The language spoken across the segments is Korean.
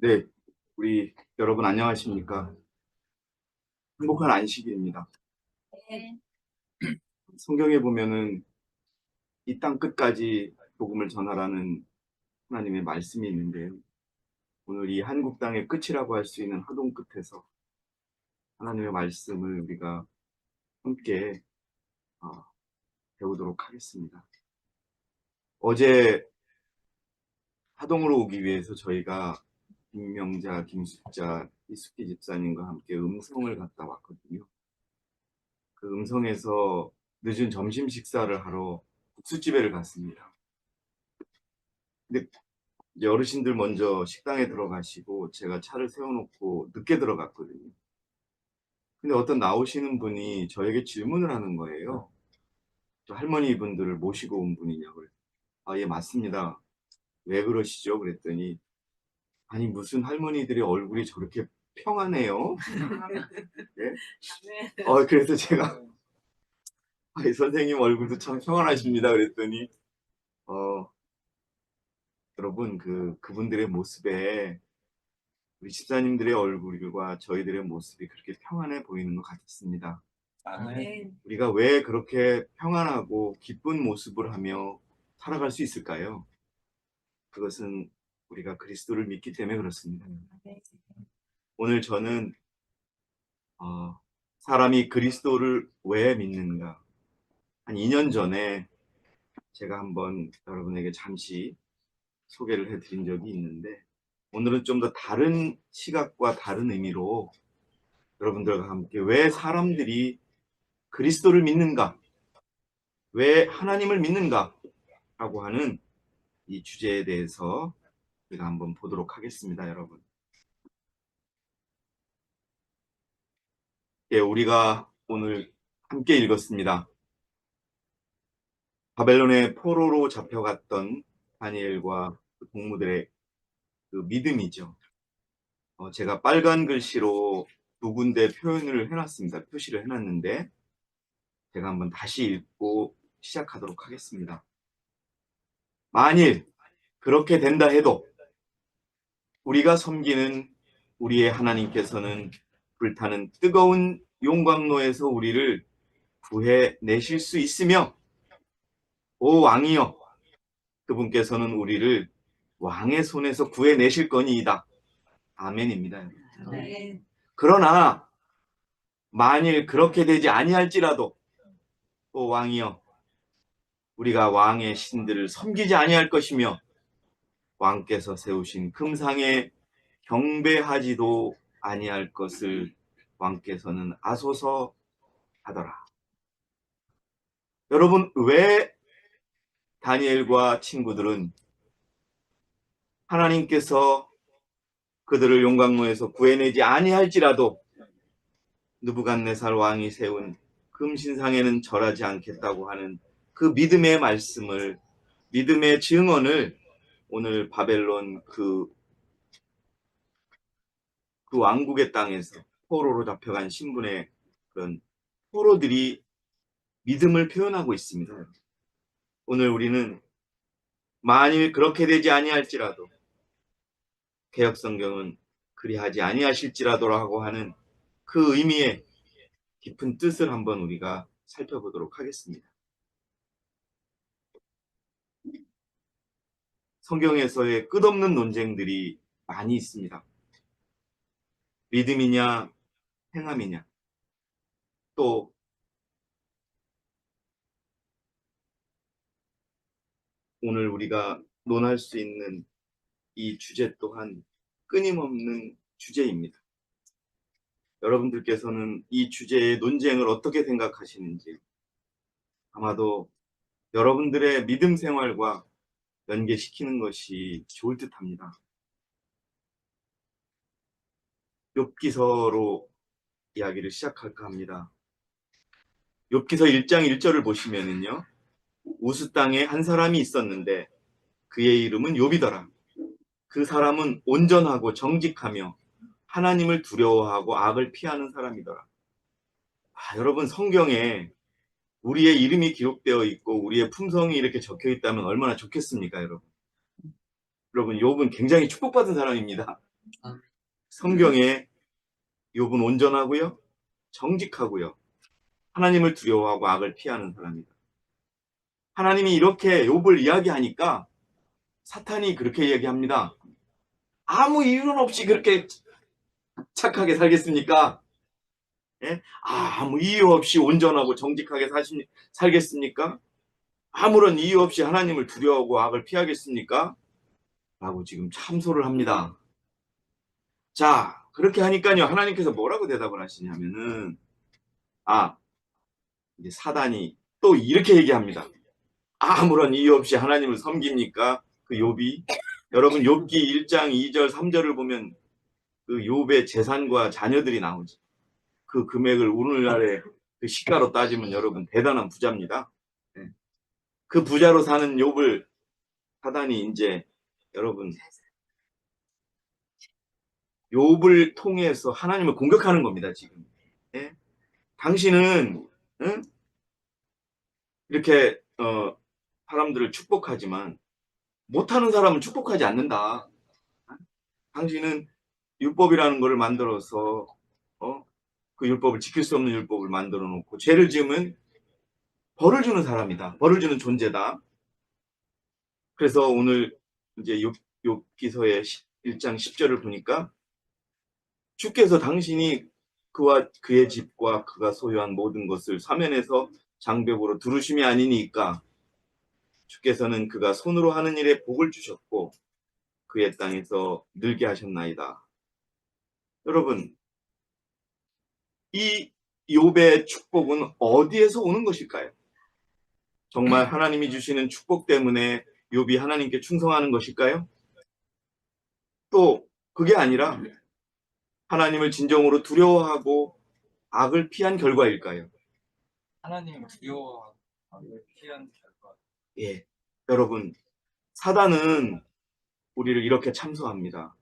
네, 우리 여러분 안녕하십니까? 행복한 안식일입니다. 네. 성경에 보면은 이 땅 끝까지 복음을 전하라는 하나님의 말씀이 있는데요. 오늘 이 한국 땅의 끝이라고 할 수 있는 하동 끝에서 하나님의 말씀을 우리가 함께 어, 배우도록 하겠습니다. 어제 하동으로 오기 위해서 저희가 김명자, 김숙자, 이숙기 집사님과 함께 음성을 갔다 왔거든요. 그 음성에서 늦은 점심 식사를 하러 국수집에를 갔습니다. 근데 이제 어르신들 먼저 식당에 들어가시고 제가 차를 세워놓고 늦게 들어갔거든요. 근데 어떤 나오시는 분이 저에게 질문을 하는 거예요. 저 할머니 분들을 모시고 온 분이냐고. 아, 예, 맞습니다. 왜 그러시죠? 그랬더니 아니 무슨 할머니들의 얼굴이 저렇게 평안해요? 예? 그래서 제가 이 선생님 얼굴도 참 평안하십니다. 그랬더니 어, 여러분 그분들의 모습에 우리 집사님들의 얼굴과 저희들의 모습이 그렇게 평안해 보이는 것 같습니다. 우리가 왜 그렇게 평안하고 기쁜 모습을 하며 살아갈 수 있을까요? 그것은 우리가 그리스도를 믿기 때문에 그렇습니다. 오늘 저는 사람이 그리스도를 왜 믿는가, 한 2년 전에 제가 한번 여러분에게 잠시 소개를 해드린 적이 있는데, 오늘은 좀 더 다른 시각과 다른 의미로 여러분들과 함께 왜 사람들이 그리스도를 믿는가, 왜 하나님을 믿는가 라고 하는 이 주제에 대해서 우리가 한번 보도록 하겠습니다. 여러분, 우리가 오늘 함께 읽었습니다. 바벨론의 포로로 잡혀갔던 다니엘과 그 동무들의 그 믿음이죠. 제가 빨간 글씨로 두 군데 표현을 해놨습니다. 표시를 해놨는데 제가 한번 다시 읽고 시작하도록 하겠습니다. 만일 그렇게 된다 해도 우리가 섬기는 우리의 하나님께서는 불타는 뜨거운 용광로에서 우리를 구해내실 수 있으며, 오 왕이여, 그분께서는 우리를 왕의 손에서 구해내실 거니이다. 아멘입니다. 네. 그러나 만일 그렇게 되지 아니할지라도, 오 왕이여, 우리가 왕의 신들을 섬기지 아니할 것이며 왕께서 세우신 금상에 경배하지도 아니할 것을 왕께서는 아소서 하더라. 여러분, 왜 다니엘과 친구들은 하나님께서 그들을 용광로에서 구해내지 아니할지라도 느부갓네살 왕이 세운 금신상에는 절하지 않겠다고 하는 그 믿음의 말씀을, 믿음의 증언을 오늘 바벨론 그 왕국의 땅에서 포로로 잡혀간 신분의 그런 포로들이 믿음을 표현하고 있습니다. 오늘 우리는 만일 그렇게 되지 아니할지라도, 개역성경은 그리하지 아니하실지라도라고 하는 그 의미의 깊은 뜻을 한번 우리가 살펴보도록 하겠습니다. 성경에서의 끝없는 논쟁들이 많이 있습니다. 믿음이냐 행함이냐, 또 오늘 우리가 논할 수 있는 이 주제 또한 끊임없는 주제입니다. 여러분들께서는 이 주제의 논쟁을 어떻게 생각하시는지 아마도 여러분들의 믿음 생활과 연계시키는 것이 좋을 듯합니다. 욥기서로 이야기를 시작할까 합니다. 욥기서 1장 1절을 보시면은요, 우스 땅에 한 사람이 있었는데 그의 이름은 욥이더라. 그 사람은 온전하고 정직하며 하나님을 두려워하고 악을 피하는 사람이더라. 여러분, 성경에 우리의 이름이 기록되어 있고 우리의 품성이 이렇게 적혀 있다면 얼마나 좋겠습니까, 여러분? 여러분, 욥은 굉장히 축복받은 사람입니다. 성경에 욥은 온전하고요, 정직하고요, 하나님을 두려워하고 악을 피하는 사람이다. 하나님이 이렇게 욥을 이야기하니까 사탄이 그렇게 얘기합니다. 아무 이유는 없이 그렇게 착하게 살겠습니까? 예? 아무 이유 없이 온전하고 정직하게 살겠습니까? 아무런 이유 없이 하나님을 두려워하고 악을 피하겠습니까? 라고 지금 참소를 합니다. 자, 그렇게 하니까요, 하나님께서 뭐라고 대답을 하시냐면은, 이제 사단이 또 이렇게 얘기합니다. 아무런 이유 없이 하나님을 섬깁니까? 그 욥이. 여러분, 욥기 1장 2절 3절을 보면 그 욥의 재산과 자녀들이 나오죠. 그 금액을 오늘날의 그 시가로 따지면 여러분 대단한 부자입니다. 네. 그 부자로 사는 욥을 사단이 이제 여러분 욥을 통해서 하나님을 공격하는 겁니다. 지금. 네? 당신은 응? 이렇게 사람들을 축복하지만 못하는 사람은 축복하지 않는다. 당신은 율법이라는 것을 만들어서 그 율법을 지킬 수 없는 율법을 만들어 놓고 죄를 지으면 벌을 주는 사람이다. 벌을 주는 존재다. 그래서 오늘 이제 욥기서의 1장 10절을 보니까 주께서 당신이 그와 그의 집과 그가 소유한 모든 것을 사면에서 장벽으로 두르심이 아니니까 주께서는 그가 손으로 하는 일에 복을 주셨고 그의 땅에서 늘게 하셨나이다. 여러분, 이 욥의 축복은 어디에서 오는 것일까요? 정말 하나님이 주시는 축복 때문에 욥이 하나님께 충성하는 것일까요? 또 그게 아니라 하나님을 진정으로 두려워하고 악을 피한 결과일까요? 하나님을 두려워하고 악을 피한 결과. 예, 여러분, 사단은 우리를 이렇게 참소합니다.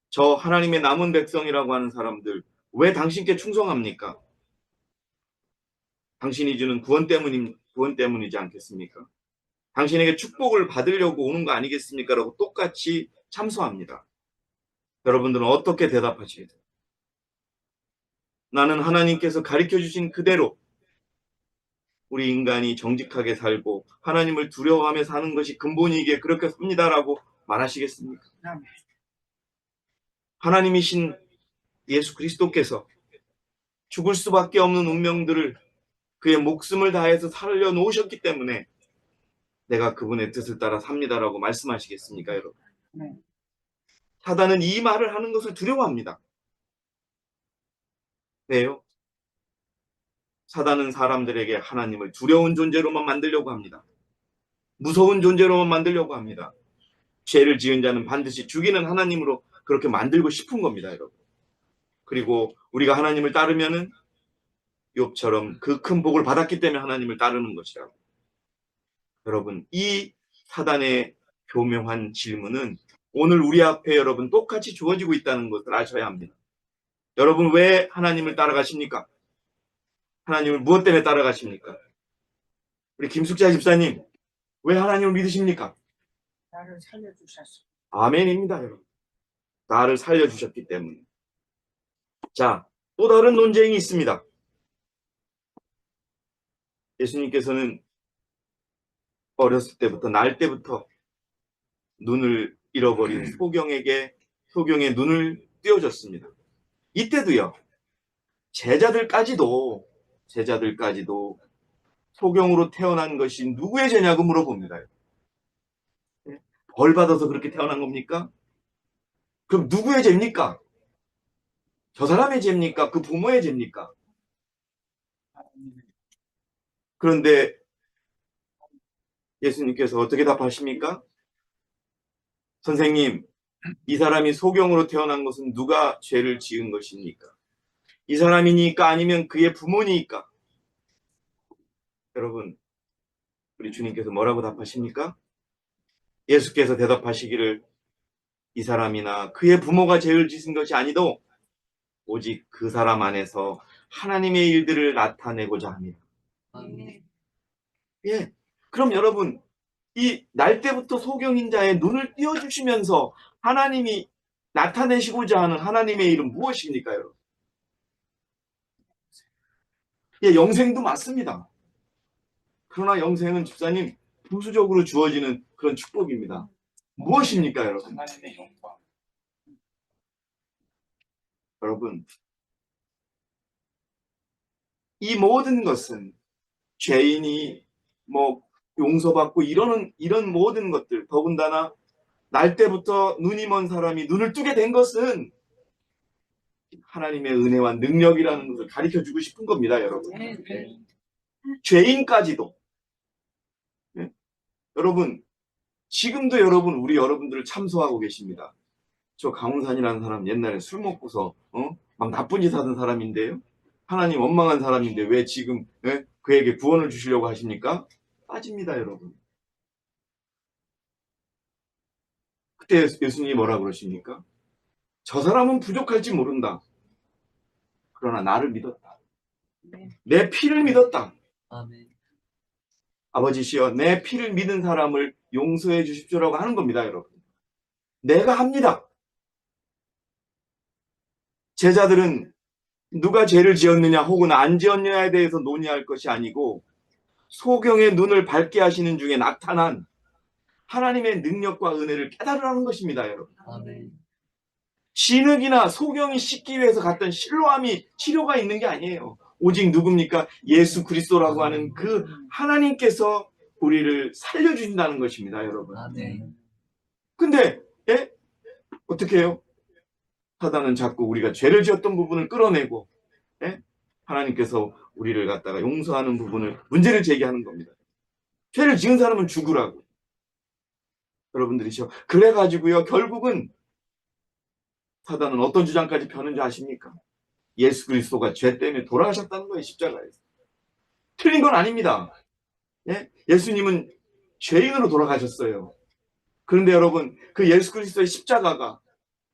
저 하나님의 남은 백성이라고 하는 사람들 왜 당신께 충성합니까? 당신이 주는 구원 때문이지 않겠습니까? 당신에게 축복을 받으려고 오는 거 아니겠습니까? 라고 똑같이 참소합니다. 여러분들은 어떻게 대답하시겠어요? 나는 하나님께서 가르쳐 주신 그대로 우리 인간이 정직하게 살고 하나님을 두려워하며 사는 것이 근본이기에 그렇게 삽니다라고 말하시겠습니까? 하나님이신 예수 그리스도께서 죽을 수밖에 없는 운명들을 그의 목숨을 다해서 살려놓으셨기 때문에 내가 그분의 뜻을 따라 삽니다라고 말씀하시겠습니까, 여러분? 사단은 이 말을 하는 것을 두려워합니다. 왜요? 사단은 사람들에게 하나님을 두려운 존재로만 만들려고 합니다. 무서운 존재로만 만들려고 합니다. 죄를 지은 자는 반드시 죽이는 하나님으로 그렇게 만들고 싶은 겁니다, 여러분. 그리고 우리가 하나님을 따르면은 욥처럼 그 큰 복을 받았기 때문에 하나님을 따르는 것이라고. 여러분, 이 사단의 교묘한 질문은 오늘 우리 앞에 여러분 똑같이 주어지고 있다는 것을 아셔야 합니다. 여러분 왜 하나님을 따라가십니까? 하나님을 무엇 때문에 따라가십니까? 우리 김숙자 집사님, 왜 하나님을 믿으십니까? 나를 살려주셨어. 아멘입니다, 여러분. 나를 살려주셨기 때문에. 자, 또 다른 논쟁이 있습니다. 예수님께서는 어렸을 때부터, 날 때부터 눈을 잃어버린 소경의 눈을 띄워줬습니다. 이때도요, 제자들까지도 소경으로 태어난 것이 누구의 죄냐고 물어봅니다. 벌 받아서 그렇게 태어난 겁니까? 그럼 누구의 죄입니까? 저 사람의 죄입니까? 그 부모의 죄입니까? 그런데 예수님께서 어떻게 답하십니까? 선생님, 이 사람이 소경으로 태어난 것은 누가 죄를 지은 것입니까? 이 사람이니까 아니면 그의 부모니까? 여러분, 우리 주님께서 뭐라고 답하십니까? 예수께서 대답하시기를 이 사람이나 그의 부모가 죄를 지은 것이 아니도 오직 그 사람 안에서 하나님의 일들을 나타내고자 합니다. 예. 그럼 여러분, 이 날 때부터 소경인 자의 눈을 띄워주시면서 하나님이 나타내시고자 하는 하나님의 일은 무엇입니까, 여러분? 예, 영생도 맞습니다. 그러나 영생은 집사님 부수적으로 주어지는 그런 축복입니다. 무엇입니까, 여러분? 하나님의 영광. 여러분, 이 모든 것은 죄인이 용서받고 이런 모든 것들, 더군다나 날 때부터 눈이 먼 사람이 눈을 뜨게 된 것은 하나님의 은혜와 능력이라는 것을 가르쳐주고 싶은 겁니다, 여러분. 네, 네. 죄인까지도. 네? 여러분, 지금도 우리 여러분들을 참소하고 계십니다. 저 강훈산이라는 사람 옛날에 술 먹고서 막 나쁜 짓 하던 사람인데요. 하나님 원망한 사람인데 왜 지금 그에게 구원을 주시려고 하십니까? 빠집니다, 여러분. 그때 예수님이 뭐라 그러십니까? 저 사람은 부족할지 모른다. 그러나 나를 믿었다. 내 피를 믿었다. 아멘. 아버지시여, 내 피를 믿은 사람을 용서해 주십시오라고 하는 겁니다, 여러분. 내가 합니다. 제자들은 누가 죄를 지었느냐 혹은 안 지었느냐에 대해서 논의할 것이 아니고 소경의 눈을 밝게 하시는 중에 나타난 하나님의 능력과 은혜를 깨달으라는 것입니다, 여러분. 아멘. 진흙이나 소경이 씻기 위해서 갔던 실로암이 치료가 있는 게 아니에요. 오직 누굽니까? 예수 그리스도라고 하는 그 하나님께서 우리를 살려주신다는 것입니다, 여러분. 아멘. 근데 어떻게 해요? 사단은 자꾸 우리가 죄를 지었던 부분을 끌어내고 하나님께서 우리를 갖다가 용서하는 부분을 문제를 제기하는 겁니다. 죄를 지은 사람은 죽으라고. 여러분들이죠. 그래가지고요, 결국은 사단은 어떤 주장까지 펴는지 아십니까? 예수 그리스도가 죄 때문에 돌아가셨다는 거예요, 십자가에서. 틀린 건 아닙니다. 예수님은 죄인으로 돌아가셨어요. 그런데 여러분, 그 예수 그리스도의 십자가가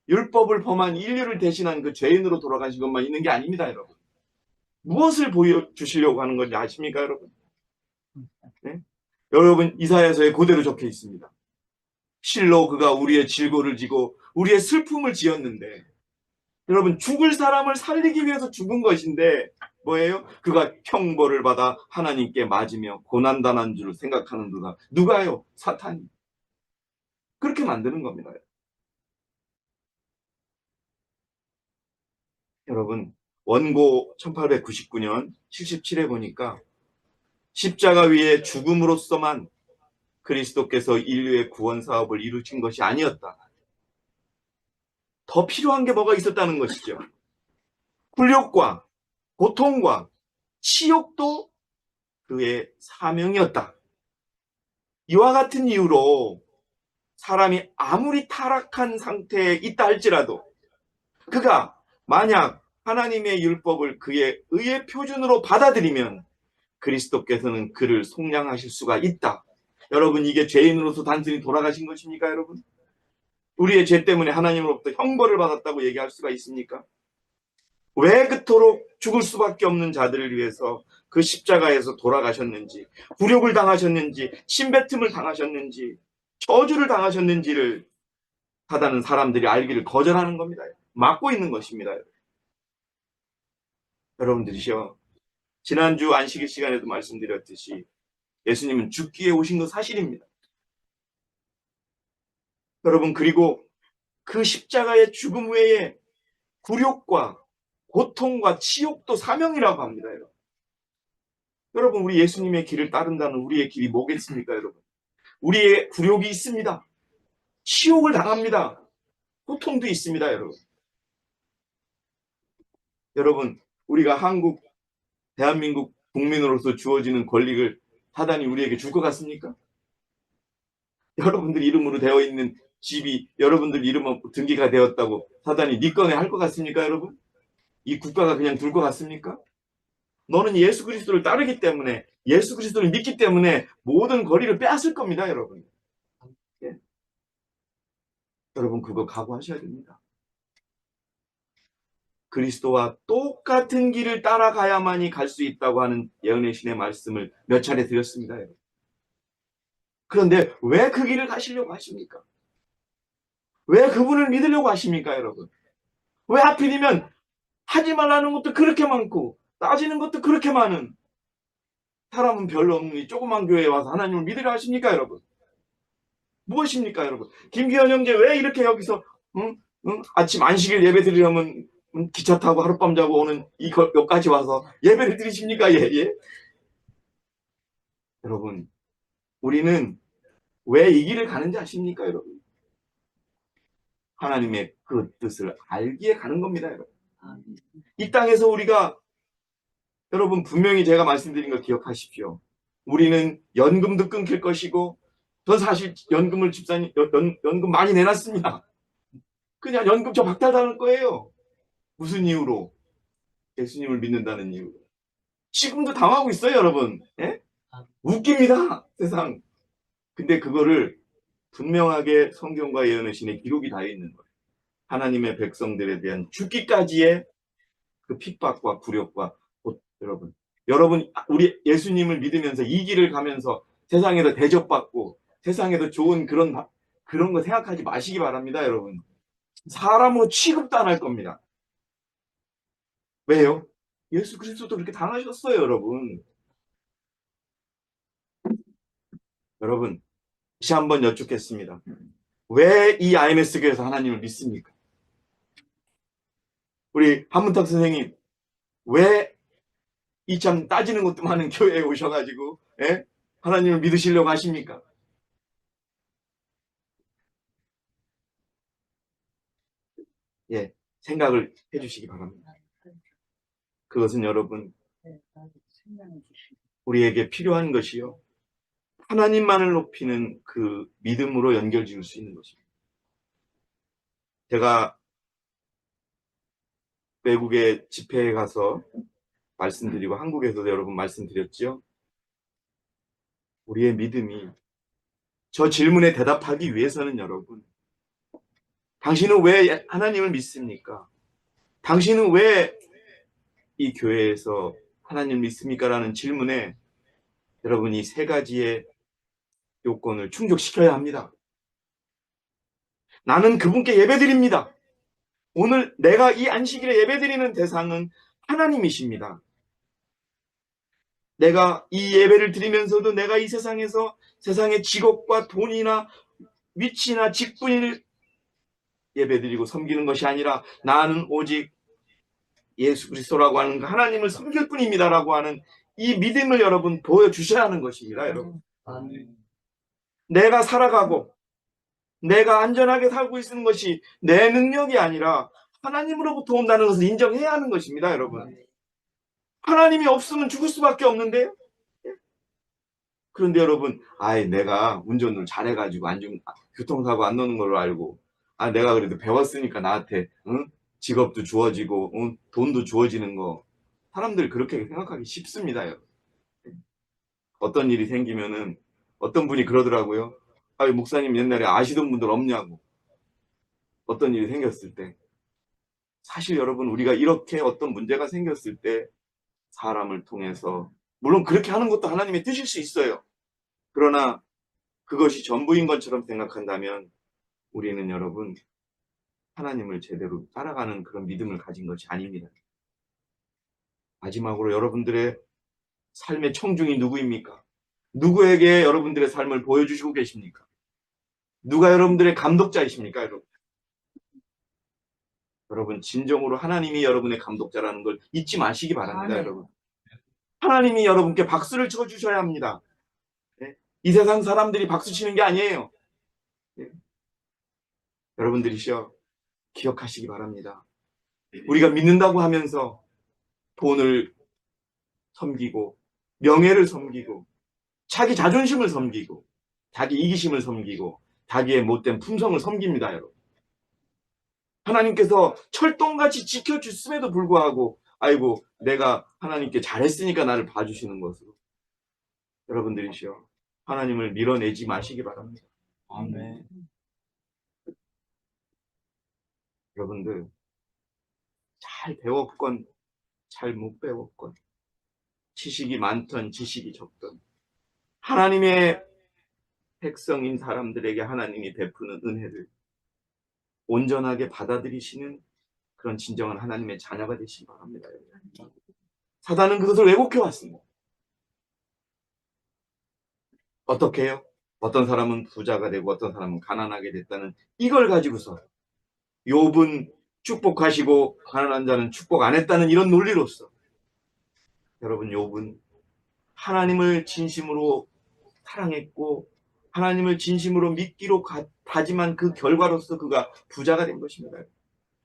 율법을 범한 인류를 대신한 그 죄인으로 돌아가신 것만 있는 게 아닙니다, 여러분. 무엇을 보여주시려고 하는 건지 아십니까, 여러분? 여러분, 이사야서에 그대로 적혀 있습니다. 실로 그가 우리의 질고를 지고 우리의 슬픔을 지었는데, 여러분, 죽을 사람을 살리기 위해서 죽은 것인데 뭐예요? 그가 형벌을 받아 하나님께 맞으며 고난당한 줄 생각하는 누가요? 사탄이. 그렇게 만드는 겁니다. 여러분, 원고 1899년 77에 보니까 십자가 위에 죽음으로써만 그리스도께서 인류의 구원 사업을 이루신 것이 아니었다. 더 필요한 게 뭐가 있었다는 것이죠. 굴욕과 고통과 치욕도 그의 사명이었다. 이와 같은 이유로 사람이 아무리 타락한 상태에 있다 할지라도 그가 만약 하나님의 율법을 그의 의의 표준으로 받아들이면 그리스도께서는 그를 속량하실 수가 있다. 여러분, 이게 죄인으로서 단순히 돌아가신 것입니까, 여러분? 우리의 죄 때문에 하나님으로부터 형벌을 받았다고 얘기할 수가 있습니까? 왜 그토록 죽을 수밖에 없는 자들을 위해서 그 십자가에서 돌아가셨는지, 굴욕을 당하셨는지, 침뱉음을 당하셨는지, 저주를 당하셨는지를 사단은 사람들이 알기를 거절하는 겁니다. 막고 있는 것입니다. 여러분들이시여, 지난주 안식일 시간에도 말씀드렸듯이 예수님은 죽기 위해 오신 건 사실입니다. 여러분, 그리고 그 십자가의 죽음 외에 굴욕과 고통과 치욕도 사명이라고 합니다. 여러분, 우리 예수님의 길을 따른다는 우리의 길이 뭐겠습니까, 여러분? 우리의 굴욕이 있습니다. 치욕을 당합니다. 고통도 있습니다, 여러분. 여러분, 우리가 대한민국 국민으로서 주어지는 권리를 사단이 우리에게 줄 것 같습니까? 여러분들 이름으로 되어 있는 집이 여러분들 이름으로 등기가 되었다고 사단이 네 거네 할 것 같습니까, 여러분? 이 국가가 그냥 둘 것 같습니까? 너는 예수 그리스도를 따르기 때문에, 예수 그리스도를 믿기 때문에 모든 권리를 빼앗을 겁니다, 여러분. 예. 여러분, 그거 각오하셔야 됩니다. 그리스도와 똑같은 길을 따라가야만이 갈 수 있다고 하는 예언의 신의 말씀을 몇 차례 드렸습니다, 여러분. 그런데 왜 그 길을 가시려고 하십니까? 왜 그분을 믿으려고 하십니까, 여러분? 왜 하필이면 하지 말라는 것도 그렇게 많고 따지는 것도 그렇게 많은 사람은 별로 없는 이 조그만 교회에 와서 하나님을 믿으려 하십니까, 여러분? 무엇입니까, 여러분? 김기현 형제 왜 이렇게 여기서 응? 응? 아침 안식일 예배 드리려면 기차 타고 하룻밤 자고 오는 여기까지 와서 예배를 드리십니까? 예, 예. 여러분, 우리는 왜 이 길을 가는지 아십니까, 여러분? 하나님의 그 뜻을 알기에 가는 겁니다, 여러분. 이 땅에서 우리가 여러분 분명히 제가 말씀드린 거 기억하십시오. 우리는 연금도 끊길 것이고 전 사실 연금을 집사님 연금 많이 내놨습니다. 그냥 연금 저 박탈당할 거예요. 무슨 이유로? 예수님을 믿는다는 이유로. 지금도 당하고 있어요, 여러분. 예? 웃깁니다, 세상. 근데 그거를 분명하게 성경과 예언의 신에 기록이 다 있는 거예요. 하나님의 백성들에 대한 죽기까지의 그 핍박과 굴욕과 여러분 우리 예수님을 믿으면서 이 길을 가면서 세상에도 대접받고 세상에도 좋은 그런 거 생각하지 마시기 바랍니다, 여러분. 사람으로 취급도 안 할 겁니다. 왜요? 예수 그리스도도 그렇게 당하셨어요, 여러분. 여러분, 다시 한번 여쭙겠습니다. 왜 이 IMS 교회에서 하나님을 믿습니까? 우리 한문탁 선생님, 왜 이 참 따지는 것도 많은 교회에 오셔가지고 예? 하나님을 믿으시려고 하십니까? 예, 생각을 해주시기 바랍니다. 그것은 여러분 우리에게 필요한 것이요, 하나님만을 높이는 그 믿음으로 연결 지을 수 있는 것입니다. 제가 외국에 집회에 가서 말씀드리고 한국에서도 여러분 말씀드렸죠. 우리의 믿음이 저 질문에 대답하기 위해서는 여러분, 당신은 왜 하나님을 믿습니까? 당신은 왜 이 교회에서 하나님을 믿습니까? 라는 질문에 여러분이 세 가지의 요건을 충족시켜야 합니다. 나는 그분께 예배드립니다. 오늘 내가 이 안식일에 예배드리는 대상은 하나님이십니다. 내가 이 예배를 드리면서도 내가 이 세상에서 세상의 직업과 돈이나 위치나 직분을 예배드리고 섬기는 것이 아니라 나는 오직 예수 그리스도라고 하는 하나님을 섬길 뿐입니다라고 하는 이 믿음을 여러분 보여주셔야 하는 것입니다, 여러분. 내가 살아가고 내가 안전하게 살고 있는 것이 내 능력이 아니라 하나님으로부터 온다는 것을 인정해야 하는 것입니다, 여러분. 하나님이 없으면 죽을 수밖에 없는데요. 그런데 여러분, 내가 운전을 잘해가지고 교통사고 안 나는 걸로 알고, 내가 그래도 배웠으니까 나한테 직업도 주어지고 돈도 주어지는 거, 사람들 그렇게 생각하기 쉽습니다, 여러분. 어떤 일이 생기면은 어떤 분이 그러더라고요. 목사님 옛날에 아시던 분들 없냐고. 어떤 일이 생겼을 때. 사실 여러분, 우리가 이렇게 어떤 문제가 생겼을 때 사람을 통해서, 물론 그렇게 하는 것도 하나님의 뜻일 수 있어요. 그러나 그것이 전부인 것처럼 생각한다면 우리는 여러분 하나님을 제대로 따라가는 그런 믿음을 가진 것이 아닙니다. 마지막으로 여러분들의 삶의 청중이 누구입니까? 누구에게 여러분들의 삶을 보여주시고 계십니까? 누가 여러분들의 감독자이십니까, 여러분? 여러분, 진정으로 하나님이 여러분의 감독자라는 걸 잊지 마시기 바랍니다, 여러분. 하나님이 여러분께 박수를 쳐주셔야 합니다. 네? 이 세상 사람들이 박수 치는 게 아니에요. 네? 여러분들이시여 기억하시기 바랍니다. 우리가 믿는다고 하면서 돈을 섬기고 명예를 섬기고 자기 자존심을 섬기고 자기 이기심을 섬기고 자기의 못된 품성을 섬깁니다, 여러분. 하나님께서 철동같이 지켜주심에도 불구하고 아이고 내가 하나님께 잘했으니까 나를 봐주시는 것으로 여러분들이시여 하나님을 밀어내지 마시기 바랍니다. 아멘. 여러분들 잘 배웠건 잘 못 배웠건 지식이 많던 지식이 적던 하나님의 백성인 사람들에게 하나님이 베푸는 은혜를 온전하게 받아들이시는 그런 진정한 하나님의 자녀가 되시기 바랍니다. 사단은 그것을 왜곡해 왔습니다. 어떻게 해요? 어떤 사람은 부자가 되고 어떤 사람은 가난하게 됐다는 이걸 가지고서 욥은 축복하시고 가난한 자는 축복 안 했다는 이런 논리로서 여러분, 욥은 하나님을 진심으로 사랑했고 하나님을 진심으로 믿기로 다짐한 그 결과로서 그가 부자가 된 것입니다.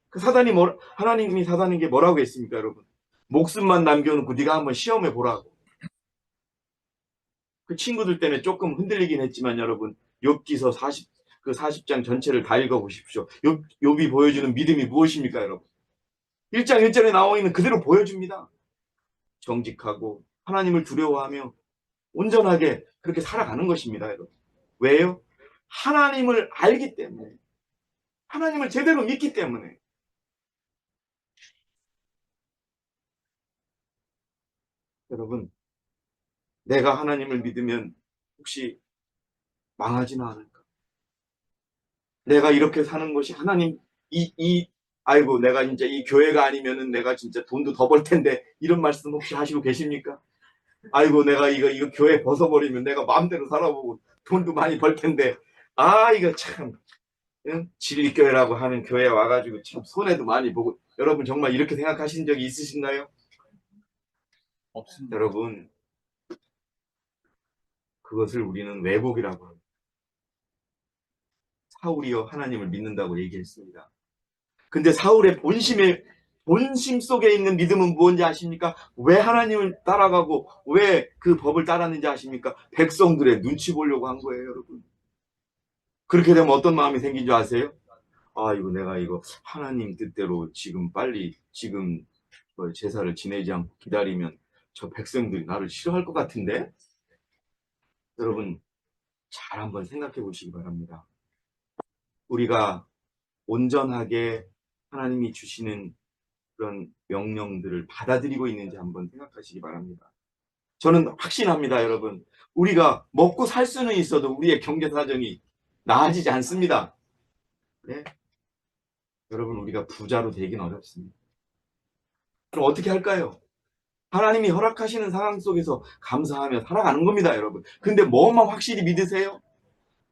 그 하나님이 사단에게 뭐라고 했습니까, 여러분? 목숨만 남겨놓고 네가 한번 시험해 보라고. 그 친구들 때문에 조금 흔들리긴 했지만 여러분, 욥기서 40장 전체를 다 읽어보십시오. 욥이 보여주는 믿음이 무엇입니까, 여러분? 1장 1절에 나와 있는 그대로 보여줍니다. 정직하고 하나님을 두려워하며 온전하게 그렇게 살아가는 것입니다, 여러분. 왜요? 하나님을 알기 때문에, 하나님을 제대로 믿기 때문에. 여러분, 내가 하나님을 믿으면 혹시 망하지는 않을까? 내가 이렇게 사는 것이 하나님, 아이고, 내가 이제 이 교회가 아니면은 내가 진짜 돈도 더 벌 텐데, 이런 말씀 혹시 하시고 계십니까? 아이고, 내가 이거 교회 벗어버리면 내가 마음대로 살아보고 돈도 많이 벌 텐데, 이거 참, 응? 진리교회라고 하는 교회에 와가지고 참 손해도 많이 보고, 여러분 정말 이렇게 생각하신 적이 있으신가요? 없습니다. 여러분, 그것을 우리는 왜곡이라고 합니다. 사울이요 하나님을 믿는다고 얘기했습니다. 근데 사울의 본심 속에 있는 믿음은 무엇인지 아십니까? 왜 하나님을 따라가고 왜 그 법을 따랐는지 아십니까? 백성들의 눈치 보려고 한 거예요, 여러분. 그렇게 되면 어떤 마음이 생긴 줄 아세요? 내가 하나님 뜻대로 지금 제사를 지내지 않고 기다리면 저 백성들이 나를 싫어할 것 같은데? 여러분, 잘 한번 생각해 보시기 바랍니다. 우리가 온전하게 하나님이 주시는 그런 명령들을 받아들이고 있는지 한번 생각하시기 바랍니다. 저는 확신합니다, 여러분. 우리가 먹고 살 수는 있어도 우리의 경제 사정이 나아지지 않습니다. 네? 여러분, 우리가 부자로 되긴 어렵습니다. 그럼 어떻게 할까요? 하나님이 허락하시는 상황 속에서 감사하며 살아가는 겁니다, 여러분. 근데 뭐만 확실히 믿으세요?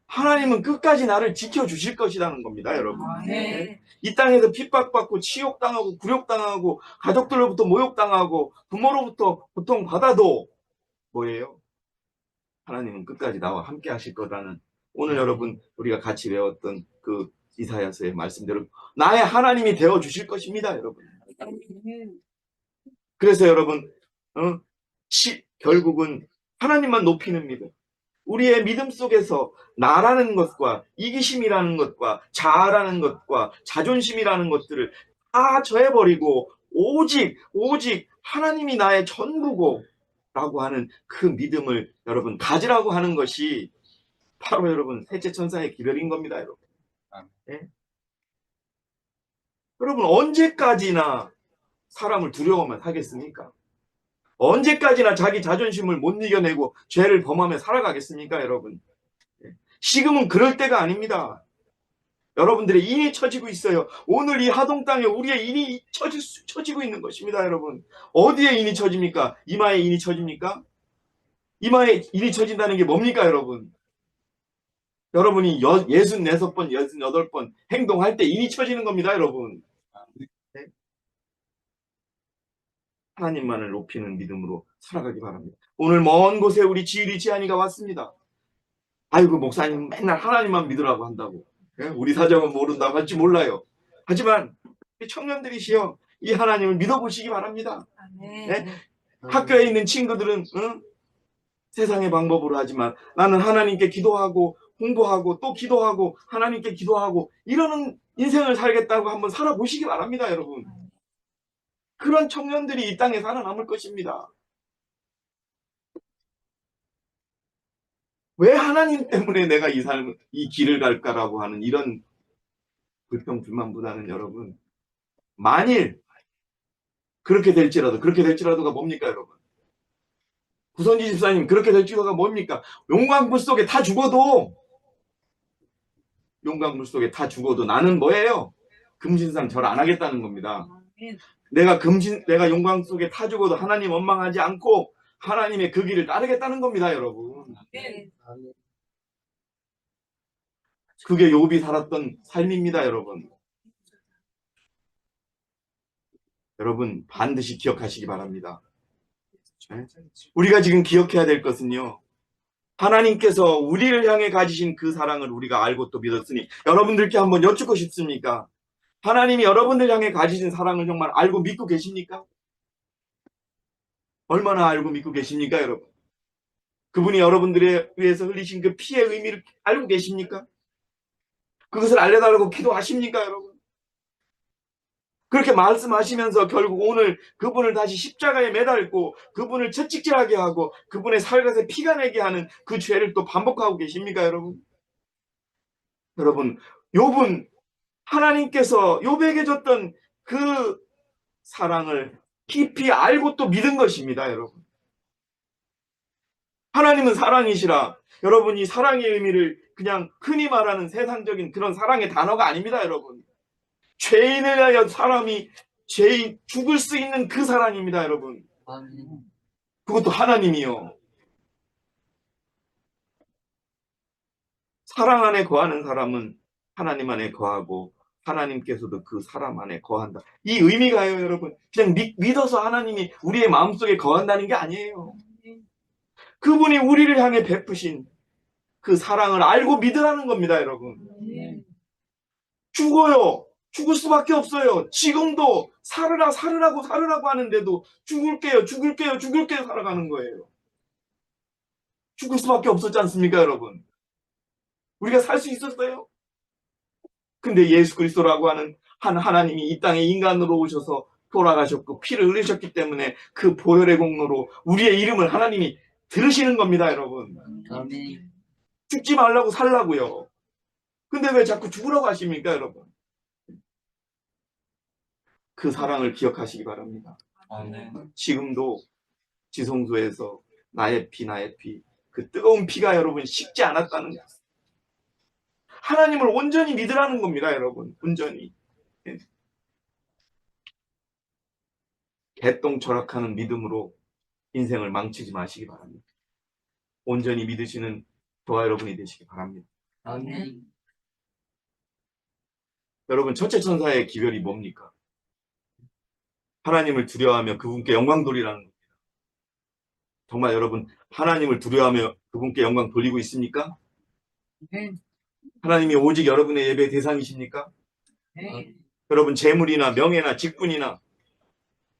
하나님은 끝까지 나를 지켜주실 것이라는 겁니다, 여러분. 네. 이 땅에서 핍박받고 치욕당하고 굴욕당하고 가족들로부터 모욕당하고 부모로부터 고통받아도 뭐예요? 하나님은 끝까지 나와 함께 하실 거라는, 오늘 여러분 우리가 같이 외웠던 그 이사야서의 말씀대로 나의 하나님이 되어주실 것입니다, 여러분. 그래서 여러분, 결국은 하나님만 높이는 믿음, 우리의 믿음 속에서 나라는 것과 이기심이라는 것과 자아라는 것과 자존심이라는 것들을 다 저해버리고 오직 하나님이 나의 전부고 라고 하는 그 믿음을 여러분 가지라고 하는 것이 바로 여러분 셋째 천사의 기별인 겁니다, 여러분. 네? 여러분, 언제까지나 사람을 두려워만 하겠습니까? 언제까지나 자기 자존심을 못 이겨내고 죄를 범하며 살아가겠습니까, 여러분? 지금은 그럴 때가 아닙니다. 여러분들의 인이 처지고 있어요. 오늘 이 하동 땅에 우리의 인이 처지고 있는 것입니다, 여러분. 어디에 인이 처집니까? 이마에 인이 처집니까? 이마에 인이 처진다는 게 뭡니까, 여러분? 여러분이 64번, 68번 행동할 때 인이 처지는 겁니다, 여러분. 네? 하나님만을 높이는 믿음으로 살아가기 바랍니다. 오늘 먼 곳에 우리 지일이 지한이가 왔습니다. 아이고, 목사님 맨날 하나님만 믿으라고 한다고. 우리 사정은 모른다고 할지 몰라요. 하지만 청년들이시여, 이 하나님을 믿어보시기 바랍니다. 네? 학교에 있는 친구들은 세상의 방법으로 하지만 나는 하나님께 기도하고 공부하고 또 기도하고 하나님께 기도하고 이러는 인생을 살겠다고 한번 살아보시기 바랍니다, 여러분. 그런 청년들이 이 땅에 살아남을 것입니다. 왜 하나님 때문에 내가 이 길을 갈까라고 하는 이런 불평 불만보다는 여러분, 만일 그렇게 될지라도가 뭡니까, 여러분? 구선지 집사님, 그렇게 될지라도가 뭡니까? 용광불 속에 다 죽어도 용광로 속에 다 죽어도 나는 뭐예요? 금신상 절 안 하겠다는 겁니다. 아멘. 내가 용광 속에 타 죽어도 하나님 원망하지 않고 하나님의 그 길을 따르겠다는 겁니다, 여러분. 아멘. 그게 욥이 살았던 삶입니다, 여러분. 여러분 반드시 기억하시기 바랍니다. 네? 우리가 지금 기억해야 될 것은요, 하나님께서 우리를 향해 가지신 그 사랑을 우리가 알고 또 믿었으니 여러분들께 한번 여쭙고 싶습니까? 하나님이 여러분들 향해 가지신 사랑을 정말 알고 믿고 계십니까? 얼마나 알고 믿고 계십니까, 여러분? 그분이 여러분들에 위해서 흘리신 그 피의 의미를 알고 계십니까? 그것을 알려달라고 기도하십니까, 여러분? 그렇게 말씀하시면서 결국 오늘 그분을 다시 십자가에 매달고 그분을 채찍질하게 하고 그분의 살갗에 피가 내게 하는 그 죄를 또 반복하고 계십니까, 여러분? 여러분, 욥은 하나님께서 욥에게 줬던 그 사랑을 깊이 알고 또 믿은 것입니다, 여러분. 하나님은 사랑이시라. 여러분, 이 사랑의 의미를 그냥 흔히 말하는 세상적인 그런 사랑의 단어가 아닙니다, 여러분. 죄인을 위하여 사람이 죄인 죽을 수 있는 그 사랑입니다, 여러분. 그것도 하나님이요. 사랑 안에 거하는 사람은 하나님 안에 거하고 하나님께서도 그 사람 안에 거한다. 이 의미가요, 여러분. 그냥 믿어서 하나님이 우리의 마음속에 거한다는 게 아니에요. 그분이 우리를 향해 베푸신 그 사랑을 알고 믿으라는 겁니다, 여러분. 죽어요. 죽을 수밖에 없어요. 지금도 살으라고 하는데도 죽을게요 살아가는 거예요. 죽을 수밖에 없었지 않습니까, 여러분? 우리가 살 수 있었어요? 근데 예수 그리스도라고 하는 하나님이 이 땅에 인간으로 오셔서 돌아가셨고 피를 흘리셨기 때문에 그 보혈의 공로로 우리의 이름을 하나님이 들으시는 겁니다, 여러분. 아멘. 죽지 말라고 살라고요. 근데 왜 자꾸 죽으라고 하십니까, 여러분? 그 사랑을 기억하시기 바랍니다. 아멘. 지금도 지성소에서 나의 피, 그 뜨거운 피가 여러분 식지 않았다는 것. 하나님을 온전히 믿으라는 겁니다, 여러분. 온전히. 개똥 철학하는 믿음으로 인생을 망치지 마시기 바랍니다. 온전히 믿으시는 저와 여러분이 되시기 바랍니다. 아멘. 여러분, 첫째 천사의 기별이 뭡니까? 하나님을 두려워하며 그분께 영광 돌리라는 겁니다. 정말 여러분, 하나님을 두려워하며 그분께 영광 돌리고 있습니까? 하나님이 오직 여러분의 예배 대상이십니까? 여러분, 재물이나 명예나 직분이나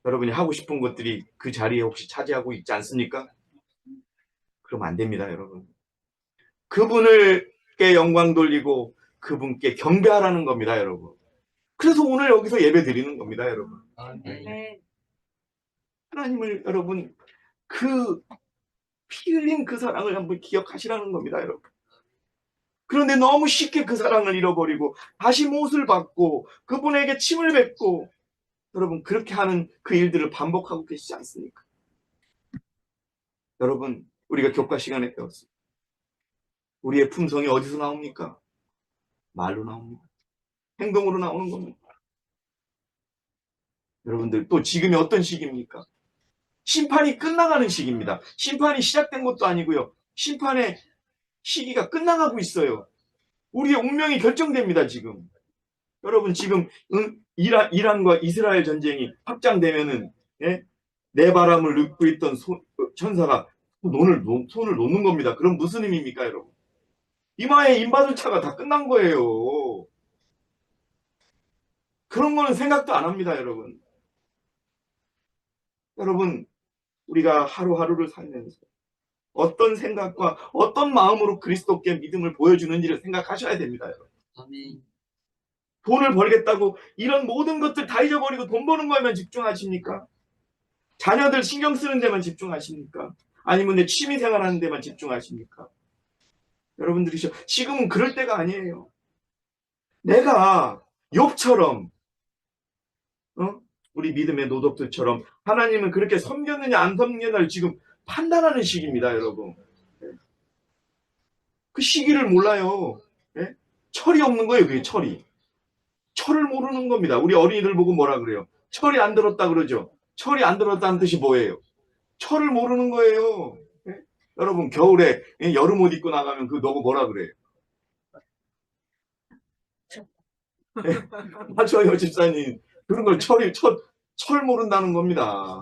여러분이 하고 싶은 것들이 그 자리에 혹시 차지하고 있지 않습니까? 그러면 안 됩니다, 여러분. 그분을께 영광 돌리고 그분께 경배하라는 겁니다, 여러분. 그래서 오늘 여기서 예배 드리는 겁니다, 여러분. 하나님을 여러분 그 피 흘린 그 사랑을 한번 기억하시라는 겁니다, 여러분. 그런데 너무 쉽게 그 사랑을 잃어버리고 다시 못을 받고 그분에게 침을 뱉고 여러분 그렇게 하는 그 일들을 반복하고 계시지 않습니까? 여러분, 우리가 교과 시간에 배웠습니다. 우리의 품성이 어디서 나옵니까? 말로 나옵니다. 행동으로 나오는 겁니다. 여러분들, 또 지금이 어떤 시기입니까? 심판이 끝나가는 시기입니다. 심판이 시작된 것도 아니고요. 심판의 시기가 끝나가고 있어요. 우리의 운명이 결정됩니다, 지금. 여러분, 지금 이란과 이스라엘 전쟁이 확장되면은 내 바람을 읊고 있던 천사가 손을 놓는 겁니다. 그럼 무슨 의미입니까, 여러분? 이마에 임받을 차가 다 끝난 거예요. 그런 거는 생각도 안 합니다, 여러분. 여러분, 우리가 하루하루를 살면서 어떤 생각과 어떤 마음으로 그리스도께 믿음을 보여주는지를 생각하셔야 됩니다, 여러분. 아멘. 돈을 벌겠다고 이런 모든 것들 다 잊어버리고 돈 버는 거에만 집중하십니까? 자녀들 신경 쓰는 데만 집중하십니까? 아니면 내 취미 생활하는 데만 집중하십니까? 여러분들이 지금은 그럴 때가 아니에요. 내가 욥처럼 우리 믿음의 노독들처럼 하나님은 그렇게 섬겼느냐 안 섬겼느냐를 지금 판단하는 시기입니다, 여러분. 그 시기를 몰라요. 철이 없는 거예요. 그게 철이. 철을 모르는 겁니다. 우리 어린이들 보고 뭐라 그래요? 철이 안 들었다 그러죠. 철이 안 들었다는 뜻이 뭐예요? 철을 모르는 거예요. 예? 여러분 겨울에 여름 옷 입고 나가면 그거 너무 뭐라 그래요? 맞아요, 집사님. 그런 걸 철 모른다는 겁니다.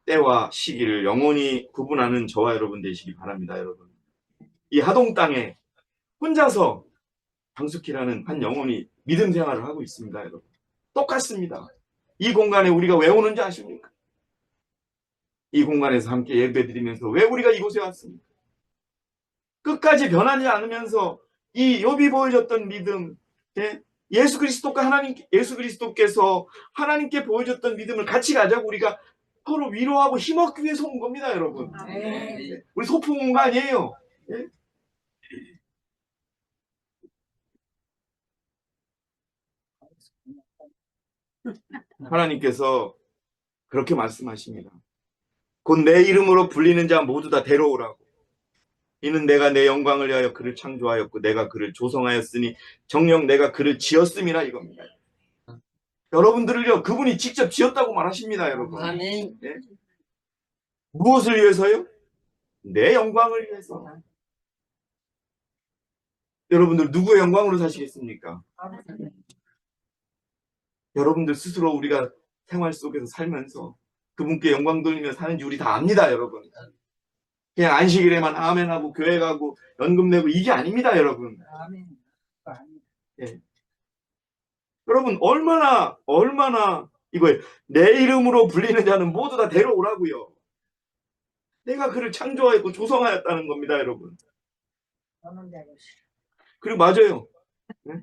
때와 시기를 영원히 구분하는 저와 여러분 되시기 바랍니다, 여러분. 이 하동 땅에 혼자서 방숙희라는 한 영혼이 믿음 생활을 하고 있습니다, 여러분. 똑같습니다. 이 공간에 우리가 왜 오는지 아십니까? 이 공간에서 함께 예배드리면서 왜 우리가 이곳에 왔습니까? 끝까지 변하지 않으면서 이 욥이 보여줬던 믿음, 예수 그리스도께서 하나님께 보여줬던 믿음을 같이 가자고 우리가 서로 위로하고 힘얻기 위해서 온 겁니다, 여러분. 아멘. 우리 소풍 온 거 아니에요. 예? 하나님께서 그렇게 말씀하십니다. 곧 내 이름으로 불리는 자 모두 다 데려오라고. 이는 내가 내 영광을 위하여 그를 창조하였고 내가 그를 조성하였으니 정녕 내가 그를 지었음이라 이겁니다. 여러분들을요 그분이 직접 지었다고 말하십니다, 여러분. 아멘. 예? 무엇을 위해서요? 내 영광을 위해서. 여러분들 누구의 영광으로 사시겠습니까? 여러분들 스스로 우리가 생활 속에서 살면서 그분께 영광 돌리며 사는지 우리 다 압니다, 여러분. 그냥 안식일에만 아멘하고 교회 가고 연금 내고 이게 아닙니다, 여러분. 아멘. 아멘. 예. 여러분 얼마나 이거예요. 내 이름으로 불리는 자는 모두 다 데려오라고요. 내가 그를 창조하였고 조성하였다는 겁니다, 여러분. 너는 내가 싫어. 그리고 맞아요. 네?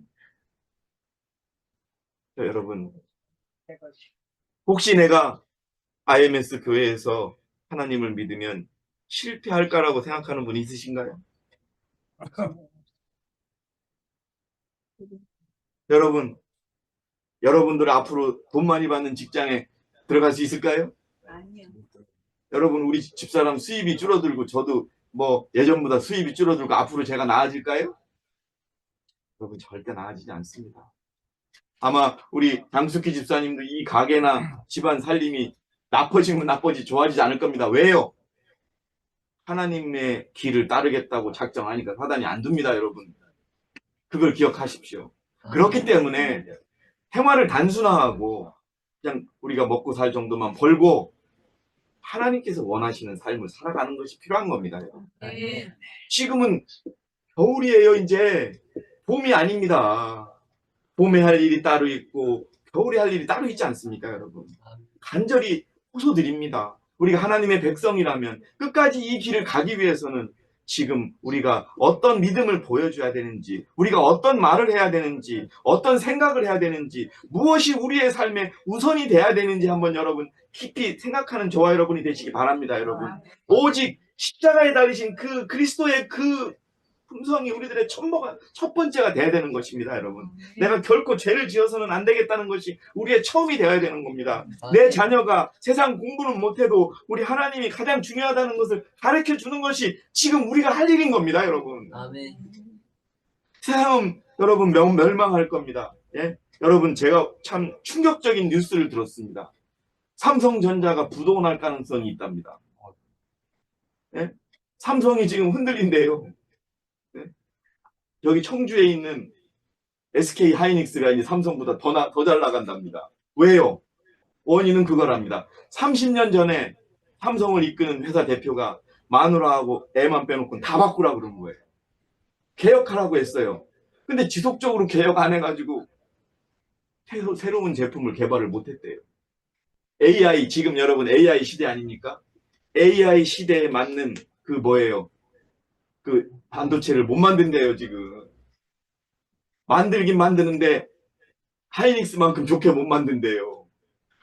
자, 여러분 내가 싫어. 혹시 내가 IMS 교회에서 하나님을 믿으면 실패할까라고 생각하는 분이 있으신가요? 여러분들 앞으로 돈 많이 받는 직장에 들어갈 수 있을까요? 아니요. 여러분 우리 집사람 수입이 줄어들고 저도 뭐 예전보다 수입이 줄어들고 앞으로 제가 나아질까요? 여러분 절대 나아지지 않습니다. 아마 우리 장숙희 집사님도 이 가게나 집안 살림이 나빠지면 나빠지 좋아지지 않을 겁니다. 왜요? 하나님의 길을 따르겠다고 작정하니까 사단이 안 둡니다, 여러분. 그걸 기억하십시오. 그렇기 때문에 생활을 단순화하고 그냥 우리가 먹고 살 정도만 벌고 하나님께서 원하시는 삶을 살아가는 것이 필요한 겁니다. 아멘. 지금은 겨울이에요. 이제 봄이 아닙니다. 봄에 할 일이 따로 있고 겨울에 할 일이 따로 있지 않습니까, 여러분? 간절히 호소드립니다. 우리가 하나님의 백성이라면 끝까지 이 길을 가기 위해서는 지금 우리가 어떤 믿음을 보여줘야 되는지, 우리가 어떤 말을 해야 되는지, 어떤 생각을 해야 되는지, 무엇이 우리의 삶에 우선이 돼야 되는지 한번 여러분 깊이 생각하는 저와 여러분이 되시기 바랍니다, 여러분. 오직 십자가에 달리신 그 그리스도의 그 품성이 우리들의 첫 번째가 돼야 되는 것입니다, 여러분. 내가 결코 죄를 지어서는 안 되겠다는 것이 우리의 처음이 되어야 되는 겁니다. 내 자녀가 세상 공부는 못해도 우리 하나님이 가장 중요하다는 것을 가르쳐 주는 것이 지금 우리가 할 일인 겁니다, 여러분. 아멘. 세상은 여러분 멸망할 겁니다. 예? 여러분 제가 참 충격적인 뉴스를 들었습니다. 삼성전자가 부도날 가능성이 있답니다. 예? 삼성이 지금 흔들린대요. 여기 청주에 있는 SK 하이닉스가 이제 삼성보다 더 잘 나간답니다. 왜요? 원인은 그거랍니다. 30년 전에 삼성을 이끄는 회사 대표가 마누라하고 애만 빼놓고는 다 바꾸라고 그러는 거예요. 개혁하라고 했어요. 근데 지속적으로 개혁 안 해가지고 새로운 제품을 개발을 못했대요. AI, 지금 여러분 AI 시대 아닙니까? AI 시대에 맞는 그 뭐예요? 그 반도체를 못 만든대요, 지금. 만들긴 만드는데 하이닉스만큼 좋게 못 만든대요.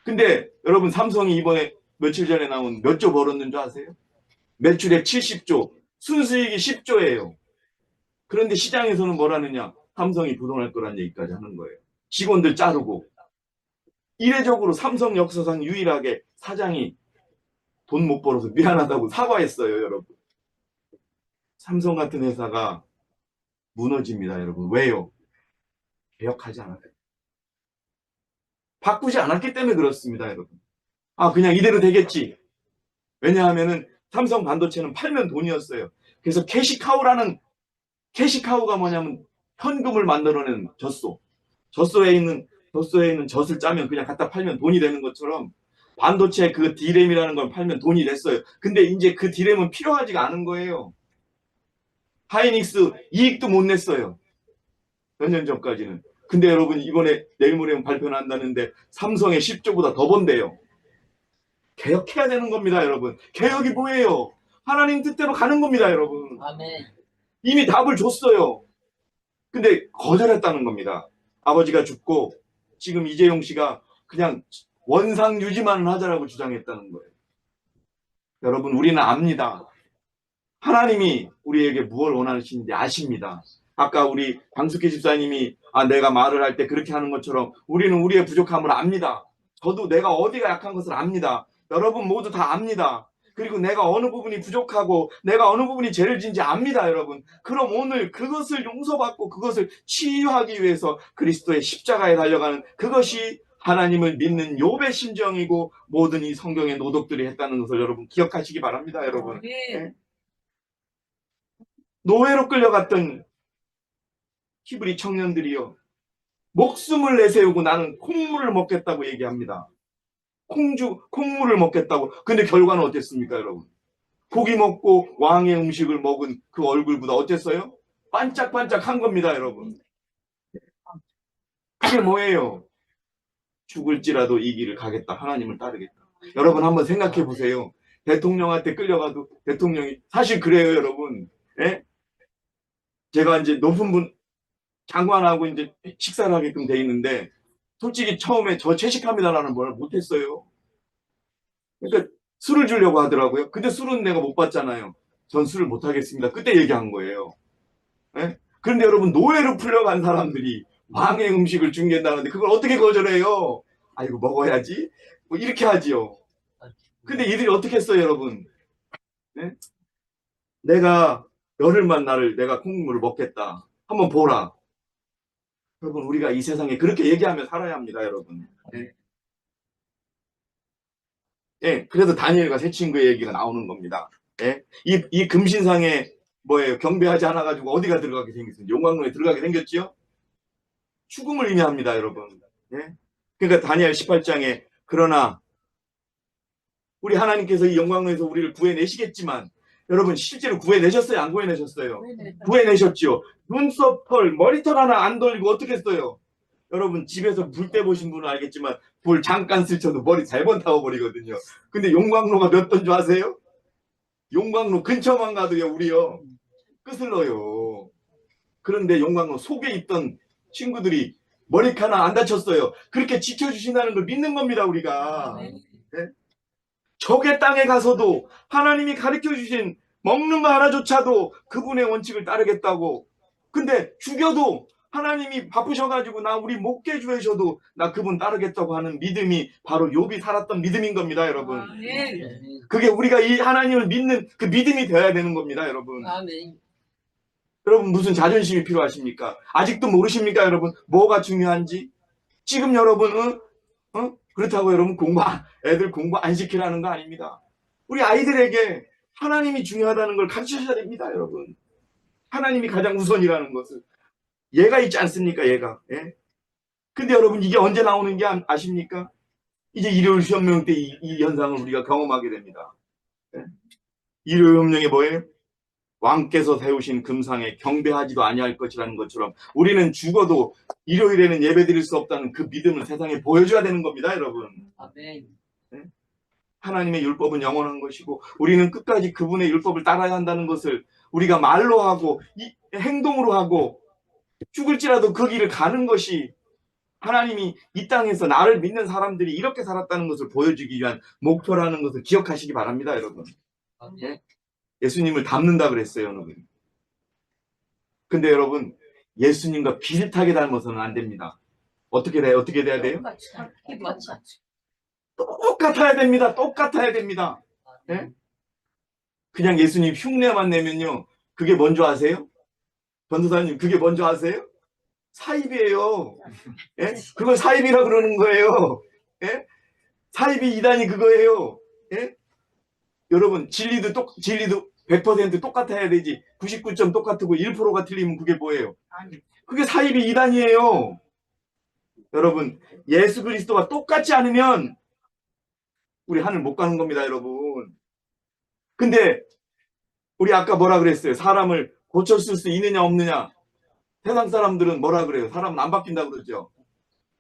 근데 여러분 삼성이 이번에 며칠 전에 나온 몇 조 벌었는 줄 아세요? 매출액 70조, 순수익이 10조예요. 그런데 시장에서는 뭐라느냐? 삼성이 부도날 거란 얘기까지 하는 거예요. 직원들 자르고. 이례적으로 삼성 역사상 유일하게 사장이 돈 못 벌어서 미안하다고 사과했어요, 여러분. 삼성 같은 회사가 무너집니다, 여러분. 왜요? 개혁하지 않았기 때문에. 바꾸지 않았기 때문에 그렇습니다, 여러분. 아, 그냥 이대로 되겠지. 왜냐하면은 삼성 반도체는 팔면 돈이었어요. 그래서 캐시카우가 뭐냐면 현금을 만들어내는 젖소. 젖소에 있는 젖을 짜면 그냥 갖다 팔면 돈이 되는 것처럼 반도체 그 디램이라는 걸 팔면 돈이 됐어요. 근데 이제 그 디램은 필요하지가 않은 거예요. 하이닉스 이익도 못 냈어요. 몇 년 전까지는. 근데 여러분 이번에 내일 모레 발표한다는데 삼성의 10조보다 더 번대요. 개혁해야 되는 겁니다, 여러분. 개혁이 뭐예요? 하나님 뜻대로 가는 겁니다, 여러분. 아멘. 이미 답을 줬어요. 근데 거절했다는 겁니다. 아버지가 죽고 지금 이재용 씨가 그냥 원상 유지만 하자라고 주장했다는 거예요. 여러분 우리는 압니다. 하나님이 우리에게 무엇을 원하시는지 아십니다. 아까 우리 광숙희 집사님이 내가 말을 할 때 그렇게 하는 것처럼 우리는 우리의 부족함을 압니다. 저도 내가 어디가 약한 것을 압니다. 여러분 모두 다 압니다. 그리고 내가 어느 부분이 부족하고 내가 어느 부분이 죄를 진지 압니다, 여러분. 그럼 오늘 그것을 용서받고 그것을 치유하기 위해서 그리스도의 십자가에 달려가는 그것이 하나님을 믿는 욥의 심정이고 모든 이 성경의 노독들이 했다는 것을 여러분 기억하시기 바랍니다, 여러분. 예? 노예로 끌려갔던 히브리 청년들이요. 목숨을 내세우고 나는 콩물을 먹겠다고 얘기합니다. 콩물을 먹겠다고. 근데 결과는 어땠습니까, 여러분? 고기 먹고 왕의 음식을 먹은 그 얼굴보다 어땠어요? 반짝반짝한 겁니다, 여러분. 그게 뭐예요? 죽을지라도 이 길을 가겠다. 하나님을 따르겠다. 여러분 한번 생각해 보세요. 대통령한테 끌려가도 대통령이 사실 그래요, 여러분. 예? 제가 이제 높은 분 장관하고 이제 식사를 하게끔 돼 있는데 솔직히 처음에 저 채식합니다라는 말 못했어요. 그러니까 술을 주려고 하더라고요. 근데 술은 내가 못 받잖아요. 전 술을 못 하겠습니다. 그때 얘기한 거예요. 예? 그런데 여러분 노예로 풀려간 사람들이 왕의 음식을 준비한다는데 그걸 어떻게 거절해요? 아이고 먹어야지. 뭐 이렇게 하지요. 근데 이들이 어떻게 했어요, 여러분? 예? 내가 열흘만 내가 콩국물을 먹겠다. 한번 보라. 여러분 우리가 이 세상에 그렇게 얘기하며 살아야 합니다, 여러분. 예. 예, 그래서 다니엘과 새 친구의 얘기가 나오는 겁니다. 예? 이 금신상에 뭐예요? 경배하지 않아가지고 어디가 들어가게 생겼습니다. 용광로에 들어가게 생겼지요? 죽음을 의미합니다, 여러분. 예? 그러니까 다니엘 18장에 그러나 우리 하나님께서 이 영광로에서 우리를 구해내시겠지만 여러분 실제로 구해내셨어요? 안 구해내셨어요? 구해내셨죠. 눈썹 털, 머리털 하나 안 돌리고 어떻게 했어요? 여러분 집에서 불 때 보신 분은 알겠지만 불 잠깐 스쳐도 머리 세 번 타워버리거든요. 근데 용광로가 몇 돈 줄 아세요? 용광로 근처만 가도요 우리요 끝을 넣어요. 그런데 용광로 속에 있던 친구들이 머리카락 안 다쳤어요. 그렇게 지켜주신다는 걸 믿는 겁니다, 우리가. 네? 적의 땅에 가서도 하나님이 가르쳐주신 먹는 거 하나조차도 그분의 원칙을 따르겠다고. 근데 죽여도 하나님이 바쁘셔가지고 나 우리 못 깨주셔도 나 그분 따르겠다고 하는 믿음이 바로 욥이 살았던 믿음인 겁니다, 여러분. 그게 우리가 이 하나님을 믿는 그 믿음이 되어야 되는 겁니다, 여러분. 아멘. 여러분 무슨 자존심이 필요하십니까? 아직도 모르십니까, 여러분? 뭐가 중요한지? 지금 여러분은 그렇다고 여러분 애들 공부 안 시키라는 거 아닙니다. 우리 아이들에게 하나님이 중요하다는 걸 가르치셔야 됩니다, 여러분. 하나님이 가장 우선이라는 것을. 얘가 있지 않습니까, 얘가. 예? 근데 여러분 이게 언제 나오는 게 아십니까? 이제 일요일 시험령 때 이 현상을 우리가 경험하게 됩니다. 예? 일요일 협령이 뭐예요? 왕께서 세우신 금상에 경배하지도 아니할 것이라는 것처럼 우리는 죽어도 일요일에는 예배드릴 수 없다는 그 믿음을 세상에 보여줘야 되는 겁니다, 여러분. 아멘. 네? 하나님의 율법은 영원한 것이고 우리는 끝까지 그분의 율법을 따라야 한다는 것을 우리가 말로 하고 행동으로 하고 죽을지라도 그 길을 가는 것이 하나님이 이 땅에서 나를 믿는 사람들이 이렇게 살았다는 것을 보여주기 위한 목표라는 것을 기억하시기 바랍니다, 여러분. 네? 예수님을 닮는다 그랬어요, 여러분. 근데 여러분 예수님과 비슷하게 닮아서는 안 됩니다. 어떻게 돼야 돼요? 똑같아야 됩니다. 똑같아야 됩니다. 네? 그냥 예수님 흉내만 내면요 그게 뭔지 아세요? 전도사님, 그게 뭔지 아세요? 사입이에요. 예? 그걸 사입이라 그러는 거예요. 예? 사입이 이단이 그거예요. 예? 여러분, 진리도 100% 똑같아야 되지. 99점 똑같고 1%가 틀리면 그게 뭐예요? 아니, 그게 사입이 이단이에요. 여러분, 예수 그리스도와 똑같지 않으면 우리 하늘 못 가는 겁니다, 여러분. 근데 우리 아까 뭐라 그랬어요? 사람을 고쳤을 수 있느냐 없느냐? 세상 사람들은 뭐라 그래요? 사람은 안 바뀐다 그러죠.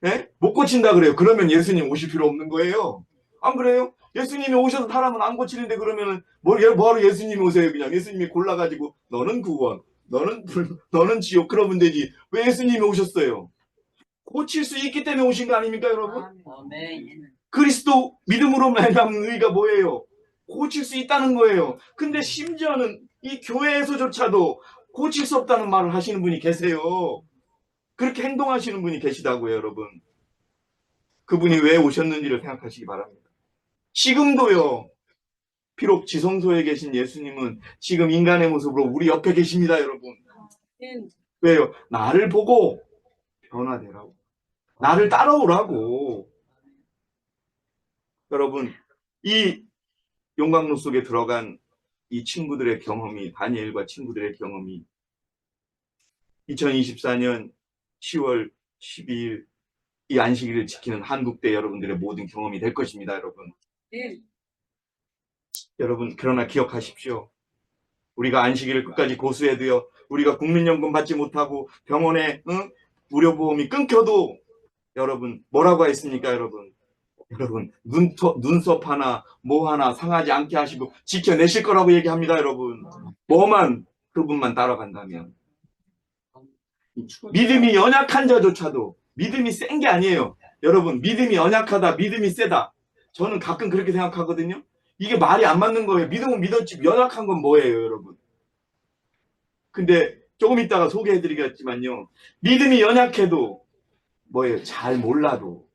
예? 못 고친다 그래요. 그러면 예수님 오실 필요 없는 거예요. 안 그래요? 예수님이 오셔서 사람은 안 고치는데 그러면은 뭐하러 예수님이 오세요? 그냥 예수님이 골라가지고 너는 구원, 너는 지옥 그러면 되지. 왜 예수님이 오셨어요? 고칠 수 있기 때문에 오신 거 아닙니까, 여러분? 아멘. 그리스도 믿음으로 말미암는 의가 뭐예요? 고칠 수 있다는 거예요. 근데 심지어는 이 교회에서조차도 고칠 수 없다는 말을 하시는 분이 계세요. 그렇게 행동하시는 분이 계시다고요, 여러분. 그분이 왜 오셨는지를 생각하시기 바랍니다. 지금도요. 비록 지성소에 계신 예수님은 지금 인간의 모습으로 우리 옆에 계십니다, 여러분. 왜요? 나를 보고 변화되라고. 나를 따라오라고. 여러분, 이 용광로 속에 들어간 이 친구들의 경험이, 다니엘과 친구들의 경험이 2024년 10월 12일 이 안식일을 지키는 한국대 여러분들의 모든 경험이 될 것입니다, 여러분. 여러분, 그러나 기억하십시오. 우리가 안식일을 끝까지 고수해도요, 우리가 국민연금 받지 못하고 병원에 무료보험이 끊겨도 여러분 뭐라고 했습니까, 여러분? 여러분, 눈썹 하나 뭐 하나 상하지 않게 하시고 지켜내실 거라고 얘기합니다, 여러분. 뭐만 그분만 따라간다면. 믿음이 연약한 자조차도 믿음이 센 게 아니에요. 여러분, 믿음이 연약하다, 믿음이 세다. 저는 가끔 그렇게 생각하거든요. 이게 말이 안 맞는 거예요. 믿음은 믿었지 연약한 건 뭐예요, 여러분? 근데 조금 있다가 소개해드리겠지만요. 믿음이 연약해도 뭐예요? 잘 몰라도,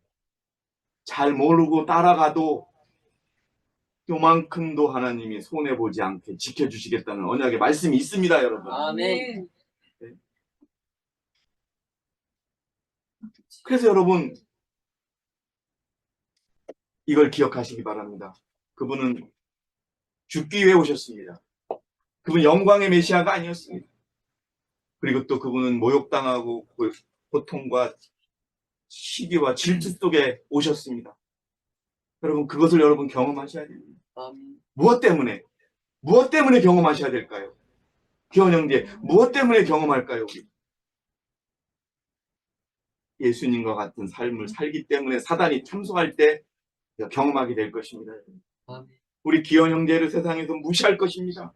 잘 모르고 따라가도 요만큼도 하나님이 손해보지 않게 지켜주시겠다는 언약의 말씀이 있습니다, 여러분. 아멘. 그래서 여러분, 이걸 기억하시기 바랍니다. 그분은 죽기 위해 오셨습니다. 그분 영광의 메시아가 아니었습니다. 그리고 또 그분은 모욕당하고 고통과 시기와 질투 속에 오셨습니다. 여러분, 그것을 여러분 경험하셔야 됩니다. 아멘. 무엇 때문에 경험하셔야 될까요? 귀한 형제, 무엇 때문에 경험할까요? 예수님과 같은 삶을 살기 때문에 사단이 참소할 때 경험하게 될 것입니다. 아멘. 우리 귀한 형제를 세상에서 무시할 것입니다.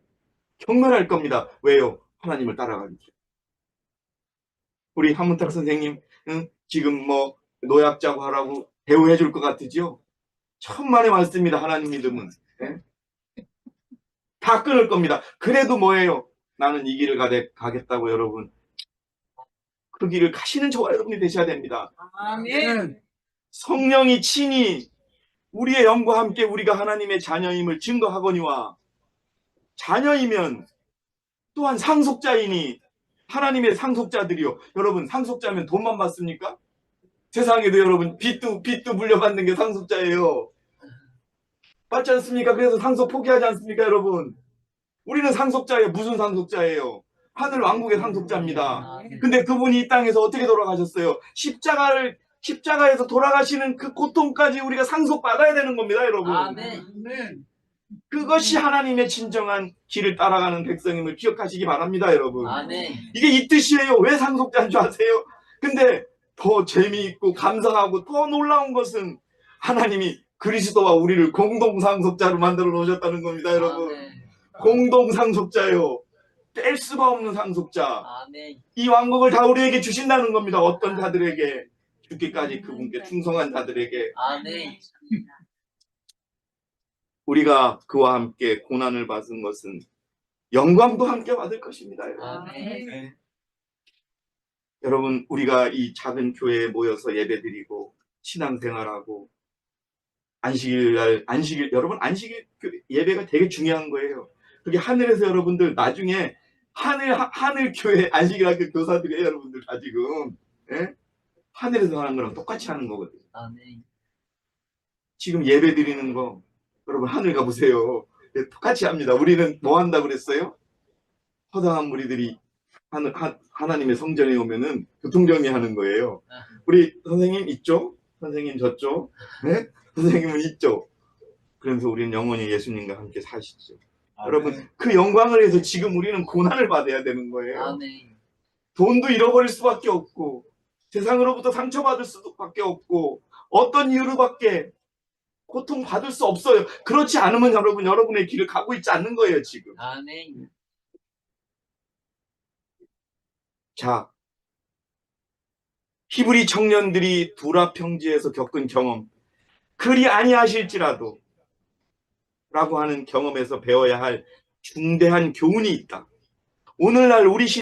경멸할 겁니다. 왜요? 하나님을 따라가기 때문에. 우리 한문탁 선생님, 지금 뭐 노약자고 하라고 대우해 줄 것 같으죠? 천만의 말씀입니다. 하나님 믿음은. 네? 다 끊을 겁니다. 그래도 뭐예요? 나는 이 길을 가겠다고 여러분. 그 길을 가시는 저와 여러분이 되셔야 됩니다. 아멘. 성령이 친히 우리의 영과 함께 우리가 하나님의 자녀임을 증거하거니와 자녀이면 또한 상속자이니 하나님의 상속자들이요. 여러분, 상속자면 돈만 받습니까? 세상에도 여러분 빚도 물려받는 게 상속자예요. 맞지 않습니까? 그래서 상속 포기하지 않습니까, 여러분? 우리는 상속자예요. 무슨 상속자예요? 하늘 왕국의 상속자입니다. 근데 그분이 이 땅에서 어떻게 돌아가셨어요? 십자가에서 돌아가시는 그 고통까지 우리가 상속받아야 되는 겁니다, 여러분. 아멘. 그것이 하나님의 진정한 길을 따라가는 백성임을 기억하시기 바랍니다, 여러분. 아멘. 이게 이 뜻이에요. 왜 상속자인 줄 아세요? 근데 더 재미있고 감사하고 더 놀라운 것은 하나님이 그리스도와 우리를 공동상속자로 만들어 놓으셨다는 겁니다, 여러분. 아멘. 공동상속자요. 뗄 수가 없는 상속자. 아멘. 이 왕국을 다 우리에게 주신다는 겁니다. 어떤 자들에게? 죽기까지 그분께 충성한 자들에게. 아멘. 우리가 그와 함께 고난을 받은 것은 영광도 함께 받을 것입니다, 여러분. 아멘. 네. 여러분, 우리가 이 작은 교회에 모여서 예배드리고 신앙생활하고 여러분 안식일 예배가 되게 중요한 거예요. 그게 하늘에서 여러분들 나중에 하늘 교회 안식일학교 교사들이 여러분들 다 지금 예? 하늘에서 하는 거랑 똑같이 하는 거거든요. 아멘. 지금 예배 드리는 거 여러분 하늘 가보세요. 예, 똑같이 합니다. 우리는 뭐 한다고 그랬어요? 허다한 무리들이 하나님의 성전에 오면은 교통정리하는 거예요. 우리 선생님 있죠? 선생님 저쪽? 네? 선생님은 있죠? 그러면서 우리는 영원히 예수님과 함께 사시죠. 여러분 그 영광을 위해서 지금 우리는 고난을 받아야 되는 거예요. 아멘. 돈도 잃어버릴 수밖에 없고 세상으로부터 상처받을 수밖에 없고 어떤 이유로밖에 고통받을 수 없어요. 그렇지 않으면 여러분 여러분의 길을 가고 있지 않는 거예요 지금. 아멘. 자, 히브리 청년들이 두라 평지에서 겪은 경험 그리 아니하실지라도 라고 하는 경험에서 배워야 할 중대한 교훈이 있다. 오늘날 우리